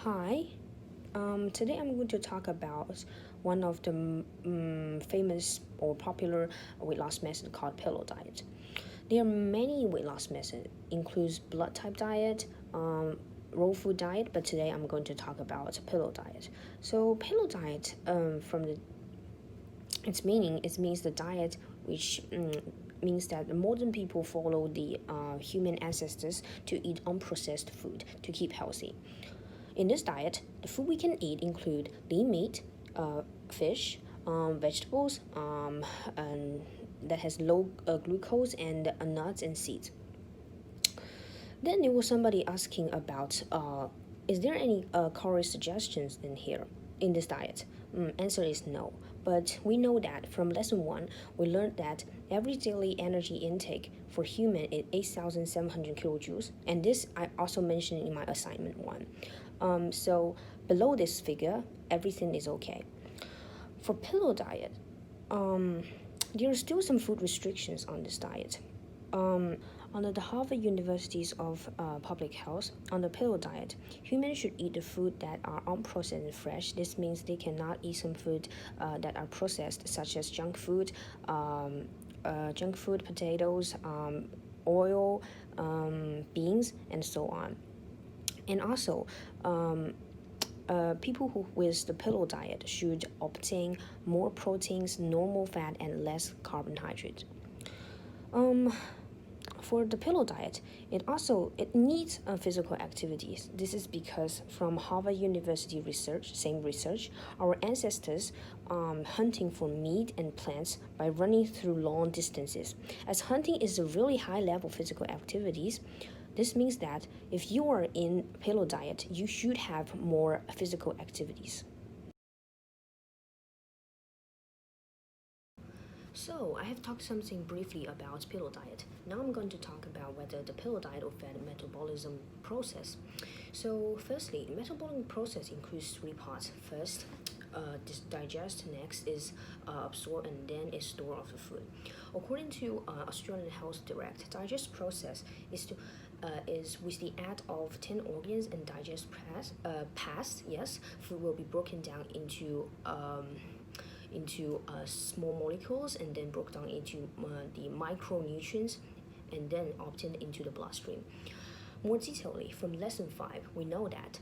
Hi, today I'm going to talk about one of the famous or popular weight loss method called pillow diet. There are many weight loss methods, includes blood type diet, raw food diet, but today I'm going to talk about pillow diet. So pillow diet, from its meaning, it means the diet which means that modern people follow the human ancestors to eat unprocessed food to keep healthy. In this diet, the food we can eat include lean meat, fish, vegetables, and that has low glucose, and nuts and seeds. Then there was somebody asking about, is there any calorie suggestions in here in this diet? Answer is no. But we know that from lesson 1, we learned that every daily energy intake for human is 8,700 kilojoules, and this I also mentioned in my assignment 1. So below this figure, everything is okay. For pillow diet, there are still some food restrictions on this diet. Under the Harvard University's of Public Health, on the pillow diet, humans should eat the food that are unprocessed and fresh. This means they cannot eat some food that are processed, such as junk food, potatoes, oil, beans, and so on. And also, people who with the pillow diet should obtain more proteins, normal fat, and less carbohydrates. For the pillow diet, it needs physical activities. This is because from Harvard University same research, our ancestors hunting for meat and plants by running through long distances. As hunting is a really high level physical activities, this means that if you are in paleo diet, you should have more physical activities. So I have talked something briefly about paleo diet. Now I'm going to talk about whether the paleo diet affects metabolism process. So firstly, metabolic process includes three parts. First, digest. Next is absorb, and then is store of the food. According to Australian Health Direct, digest process is with the add of 10 organs and digest pass. Yes, food will be broken down into small molecules and then broke down into the micronutrients and then obtained into the bloodstream. More detailedly, from lesson 5, we know that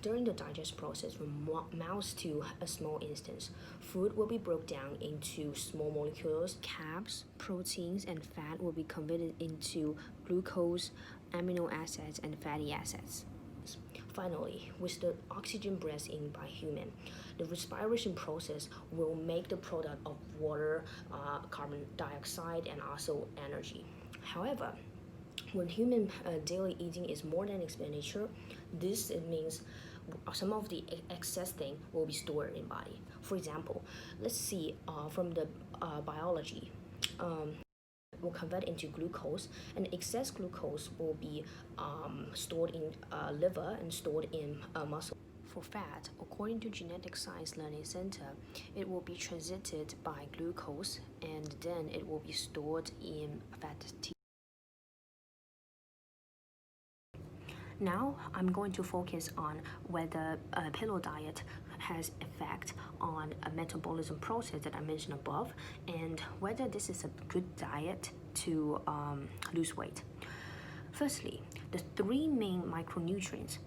during the digest process from mouse to a small instance, food will be broken down into small molecules, carbs, proteins, and fat will be converted into glucose, amino acids, and fatty acids. Finally, with the oxygen breathed in by human, the respiration process will make the product of water, carbon dioxide, and also energy. However, when human daily eating is more than expenditure, it means some of the excess thing will be stored in body. For example, let's see from the biology. Will convert into glucose, and excess glucose will be stored in liver and stored in muscle. For fat, according to Genetic Science Learning Center, it will be transited by glucose and then it will be stored in fat tissue. Now I'm going to focus on whether a paleo diet has effect on a metabolism process that I mentioned above, and whether this is a good diet to lose weight. Firstly, the three main micronutrients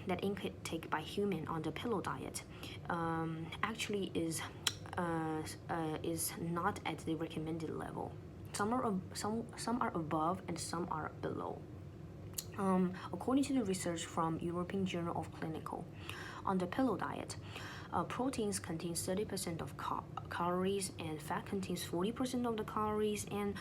that intake by human on the paleo diet actually is not at the recommended level. Some are above and some are below. According to the research from European Journal of Clinical, on the paleo diet, proteins contain 30% of calories, and fat contains 40% of the calories, and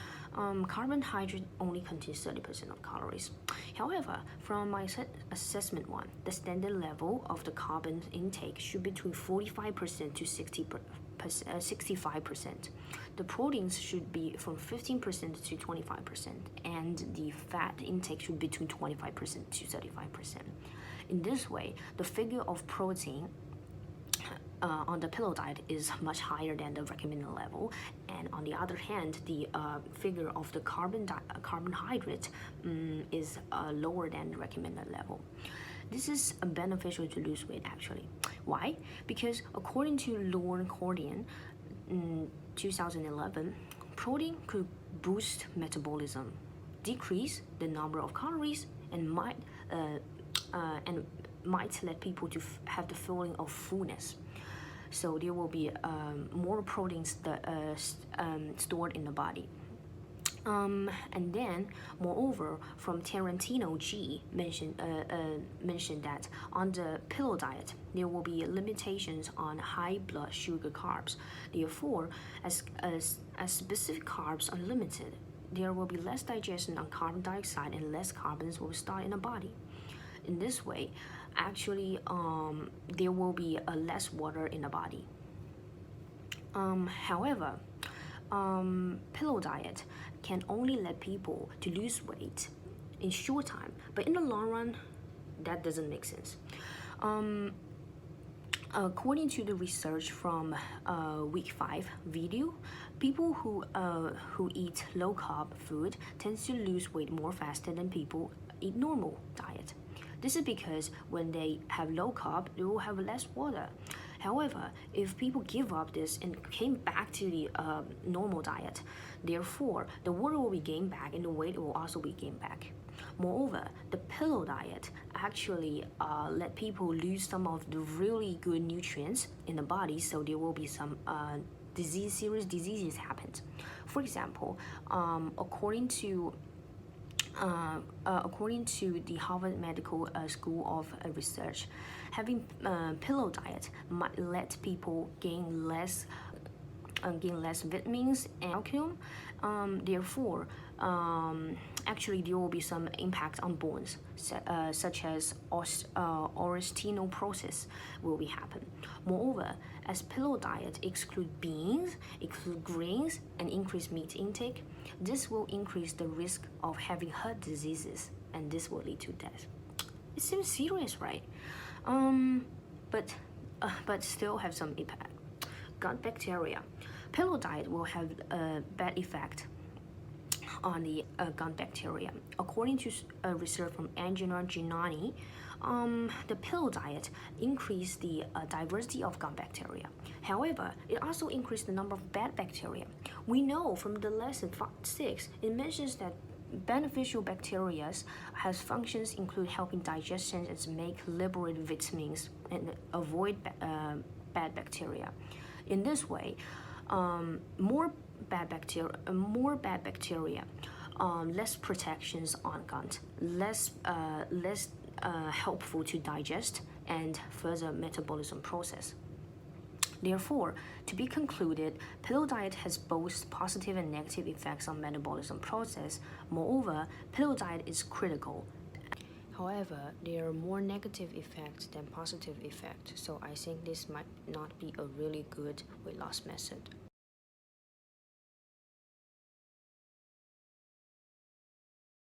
carbohydrate only contains 30% of calories. However, from my assessment 1, the standard level of the carbon intake should be between 45% to 65%. The proteins should be from 15% to 25%, and the fat intake should be between 25% to 35%. In this way, the figure of protein on the paleo diet is much higher than the recommended level, and on the other hand, the figure of the carbohydrate is lower than the recommended level. This is beneficial to lose weight actually. Why? Because according to Lauren Cordian in 2011, protein could boost metabolism, decrease the number of calories, and might let people to have the feeling of fullness. So there will be more proteins stored in the body. And then, moreover, from Tarantino G mentioned that on the pillow diet there will be limitations on high blood sugar carbs. Therefore, as specific carbs are limited, there will be less digestion on carbon dioxide and less carbons will start in the body. In this way, actually, there will be less water in the body. However, pillow diet can only let people to lose weight in short time, but in the long run, that doesn't make sense. According to the research from week 5 video, people who eat low carb food tends to lose weight more faster than people eat normal diet. This is because when they have low carb, they will have less water. However, if people give up this and came back to the normal diet, therefore the water will be gained back and the weight will also be gained back. Moreover, the pillow diet actually let people lose some of the really good nutrients in the body, so there will be some serious diseases happen. For example, according to the Harvard Medical School of Research, having pillow diet might let people gain less vitamins and calcium. Therefore, actually there will be some impact on bones, such as osteoporosis will be happen. Moreover, as pillow diet exclude beans, exclude grains, and increase meat intake, this will increase the risk of having heart diseases, and this will lead to death. It seems serious, right? But still have some impact. Gut bacteria. Pillow diet will have a bad effect on the gut bacteria. According to research from Angela Giannani, the pillow diet increased the diversity of gut bacteria. However, it also increased the number of bad bacteria. We know from the lesson 6, it mentions that beneficial bacteria has functions include helping digestion and make liberate vitamins and avoid bad bacteria. In this way, more bad bacteria, less protections on gut, less helpful to digest and further metabolism process. Therefore, to be concluded, pillow diet has both positive and negative effects on metabolism process. Moreover, pillow diet is critical. However, there are more negative effects than positive effects, so I think this might not be a really good weight loss method.